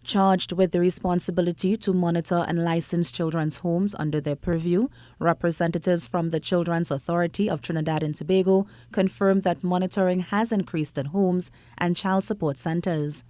Charged with the responsibility to monitor and license children's homes under their purview, representatives from the Children's Authority of Trinidad and Tobago confirmed that monitoring has increased in homes and child support centers.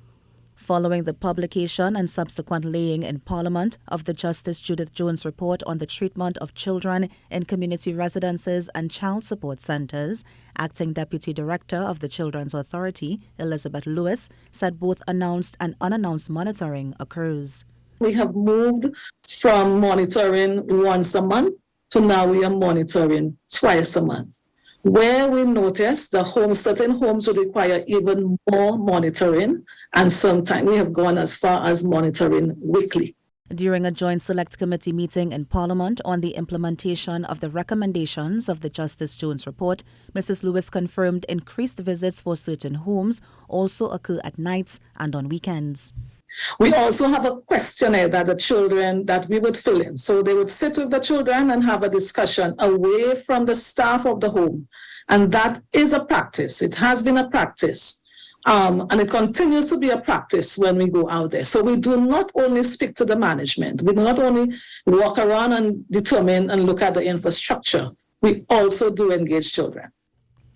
Following the publication and subsequent laying in Parliament of the Justice Judith Jones Report on the treatment of children in community residences and child support centers, Acting Deputy Director of the Children's Authority, Elizabeth Lewis, said both announced and unannounced monitoring occurs. We have moved from monitoring once a month to now we are monitoring twice a month. Where we notice certain homes would require even more monitoring, and sometimes we have gone as far as monitoring weekly. During a joint select committee meeting in Parliament on the implementation of the recommendations of the Justice Jones Report, Mrs. Lewis confirmed increased visits for certain homes also occur at nights and on weekends. We also have a questionnaire that the children that we would fill in. So they would sit with the children and have a discussion away from the staff of the home. And that is a practice. It has been a practice. And it continues to be a practice when we go out there. So we do not only speak to the management. We do not only walk around and determine and look at the infrastructure. We also do engage children.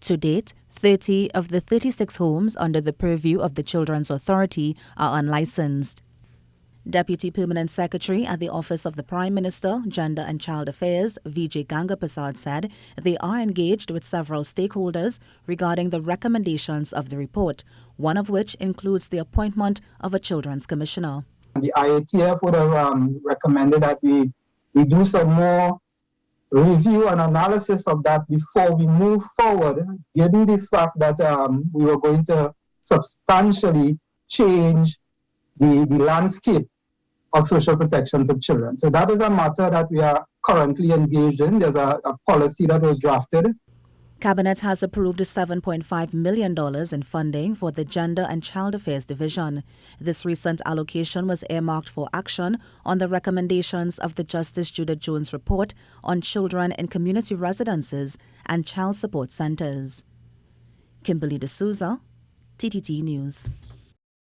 To date, 30 of the 36 homes under the purview of the Children's Authority are unlicensed. Deputy Permanent Secretary at the Office of the Prime Minister, Gender and Child Affairs, Vijay Gangapasad, said they are engaged with several stakeholders regarding the recommendations of the report, one of which includes the appointment of a Children's Commissioner. The IATF would have recommended that we do some more review and analysis of that before we move forward, given the fact that we were going to substantially change the landscape of social protection for children. So that is a matter that we are currently engaged in. There's a policy that was drafted. Cabinet has approved $7.5 million in funding for the Gender and Child Affairs Division. This recent allocation was earmarked for action on the recommendations of the Justice Judith Jones Report on children in community residences and child support centers. Kimberly De Souza, TTT News.